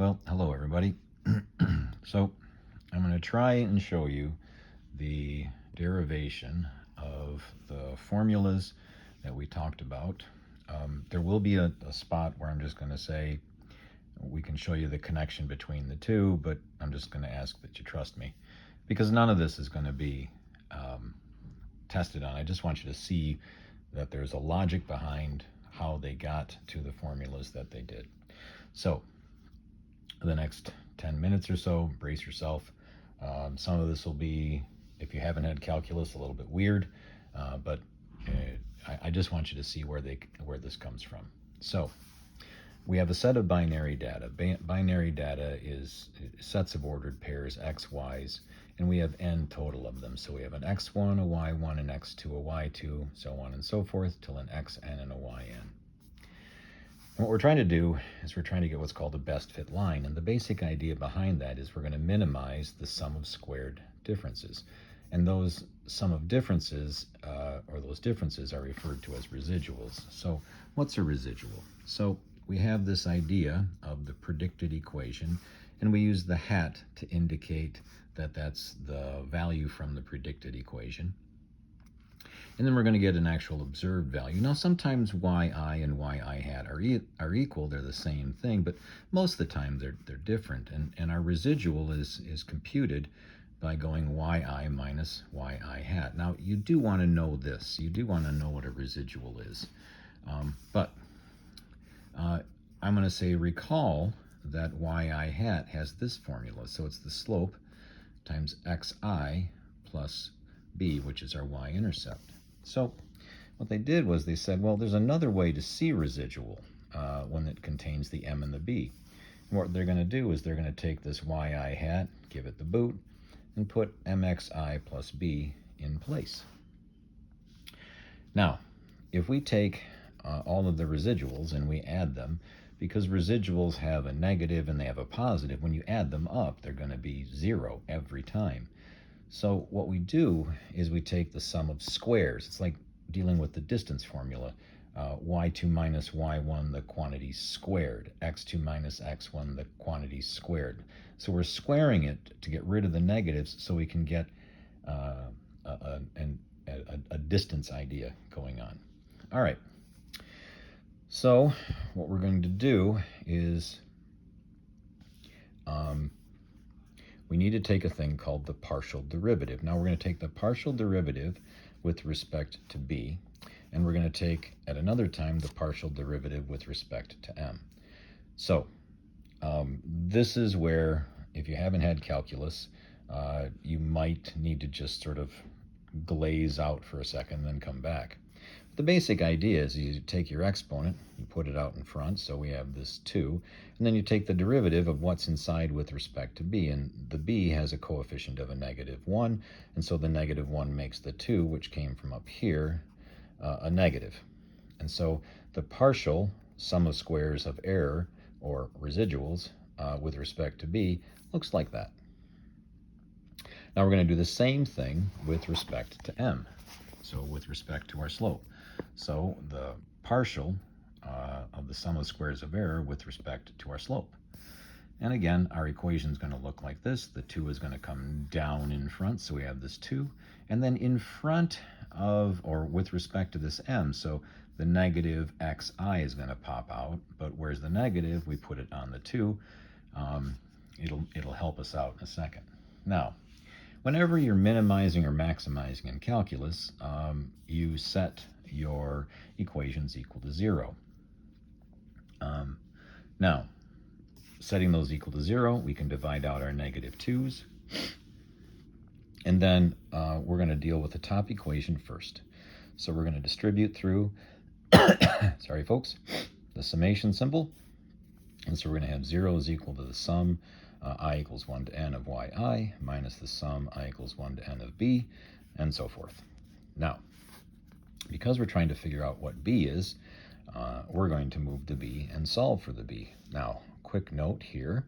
Well, hello everybody. So I'm going to try and show you the derivation of the formulas that we talked about. There will be a spot where I'm just going to say we can show you the connection between the two, but I'm just going to ask that you trust me because none of this is going to be tested on. I just want you to see that there's a logic behind how they got to the formulas that they did. So the next 10 minutes or so, brace yourself. Some of this will be, if you haven't had calculus, a little bit weird, but I just want you to see where this comes from. So we have a set of binary data. Binary data is sets of ordered pairs, x, y's, and we have n total of them. So we have an x1, a y1, an x2, a y2, so on and so forth, till an xn and a yn. And what we're trying to do is we're trying to get what's called a best fit line, and the basic idea behind that is we're going to minimize the sum of squared differences. And those sum of differences, or those differences, are referred to as residuals. So what's a residual? So we have this idea of the predicted equation, and we use the hat to indicate that that's the value from the predicted equation. And then we're going to get an actual observed value. Now, sometimes yi and yi hat are equal, they're the same thing, but most of the time they're different. And our residual is computed by going yi minus yi hat. Now, you do want to know this. You do want to know what a residual is. But I'm going to say recall that yi hat has this formula. So it's the slope times xi plus b, which is our y-intercept. So what they did was they said, well, there's another way to see residual when it contains the m and the b. And what they're going to do is they're going to take this yi hat, give it the boot, and put mxi plus b in place. Now, if we take all of the residuals and we add them, because residuals have a negative and they have a positive, when you add them up, they're going to be 0 every time. So what we do is we take the sum of squares. It's like dealing with the distance formula. Y2 minus y1, the quantity squared. X2 minus x1, the quantity squared. So we're squaring it to get rid of the negatives so we can get a distance idea going on. All right. So what we're going to do is we need to take a thing called the partial derivative. Now we're going to take the partial derivative with respect to b, and we're going to take at another time the partial derivative with respect to m. So this is where, if you haven't had calculus, you might need to just sort of glaze out for a second and then come back. The basic idea is you take your exponent, you put it out in front, so we have this 2, and then you take the derivative of what's inside with respect to b, and the b has a coefficient of a -1, and so the -1 makes the 2, which came from up here, a negative. And so the partial sum of squares of error, or residuals, with respect to b, looks like that. Now we're going to do the same thing with respect to m, so with respect to our slope. So the partial of the sum of squares of error with respect to our slope. And again, our equation is going to look like this. The 2 is going to come down in front, so we have this 2. And then in front of, or with respect to this m, so the negative xi is going to pop out, but where's the negative? We put it on the 2. It'll help us out in a second. Now, whenever you're minimizing or maximizing in calculus, you set your equations equal to 0. Now, setting those equal to 0, we can divide out our -2's. And then we're going to deal with the top equation first. So we're going to distribute through, sorry folks, the summation symbol. And so we're going to have 0 is equal to the sum I equals 1 to n of yi minus the sum I equals 1 to n of b, and so forth. Now, because we're trying to figure out what b is, we're going to move the b and solve for the b. Now, quick note here.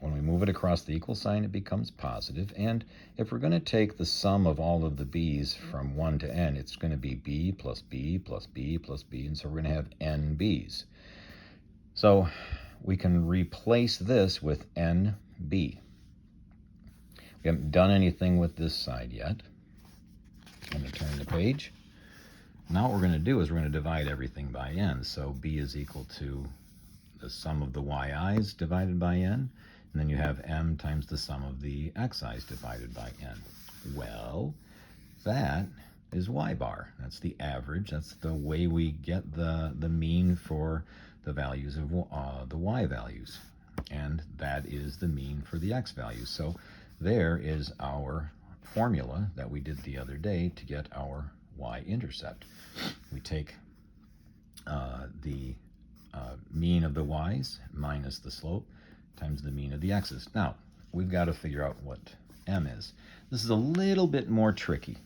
When we move it across the equal sign, it becomes positive. And if we're going to take the sum of all of the b's from 1 to n, it's going to be b plus b plus b plus b. And so we're going to have n b's. So we can replace this with NB. We haven't done anything with this side yet. I'm going to turn the page. Now what we're going to do is we're going to divide everything by n. So b is equal to the sum of the yi's divided by n. And then you have m times the sum of the xi's divided by n. Well, that is y bar. That's the average. That's the way we get the mean for the values of the y values. And that is the mean for the x values. So there is our formula that we did the other day to get our y-intercept. We take the mean of the y's minus the slope times the mean of the x's. Now, we've got to figure out what m is. This is a little bit more tricky.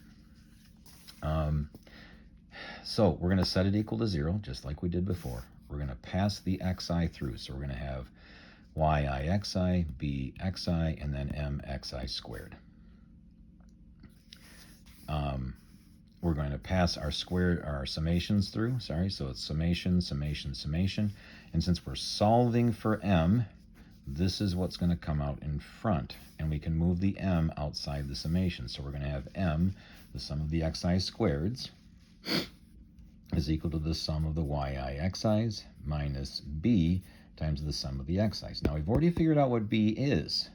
So we're going to set it equal to 0, just like we did before. We're going to pass the xi through. So we're going to have yi(xi), bxi, and then mxi squared. We're going to pass our summations through, so it's summation, summation, summation. And since we're solving for m, this is what's going to come out in front. And we can move the m outside the summation. So we're going to have m, the sum of the xi squareds, is equal to the sum of the yi(xi's) minus b times the sum of the xi's. Now we've already figured out what b is.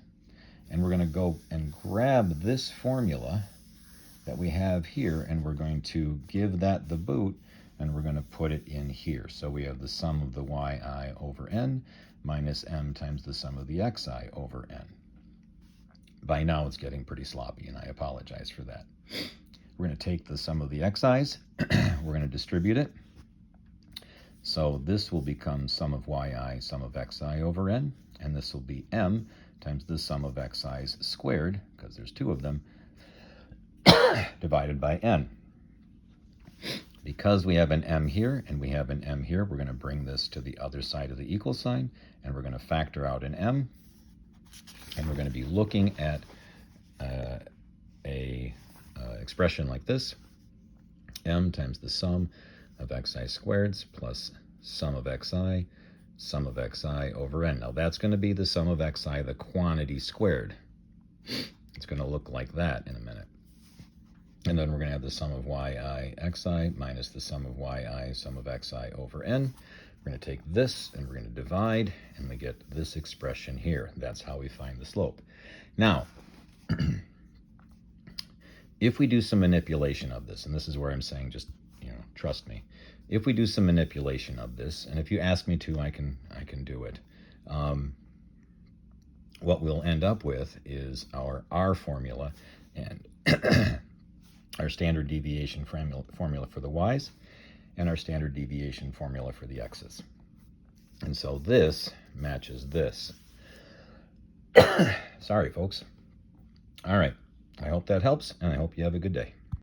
And we're going to go and grab this formula that we have here, and we're going to give that the boot, and we're going to put it in here. So we have the sum of the yi over n minus m times the sum of the xi over n. By now it's getting pretty sloppy, and I apologize for that. We're going to take the sum of the xi's, we're going to distribute it. So this will become sum of yi, sum of xi over n, and this will be m times the sum of xi's squared, because there's two of them, divided by n. Because we have an m here and we have an m here, we're going to bring this to the other side of the equal sign, and we're going to factor out an m, and we're going to be looking at a expression like this: m times the sum of xi squareds plus sum of xi over n. Now that's going to be the sum of xi, the quantity squared. It's going to look like that in a minute. And then we're going to have the sum of yi(xi) minus the sum of yi, sum of xi over n. We're going to take this and we're going to divide, and we get this expression here. That's how we find the slope. Now, if we do some manipulation of this, and this is where I'm saying just, trust me. If we do some manipulation of this, and if you ask me to, I can do it. What we'll end up with is our R formula and our standard deviation formula for the y's, and our standard deviation formula for the x's. And so this matches this. Sorry, folks. All right. I hope that helps, and I hope you have a good day.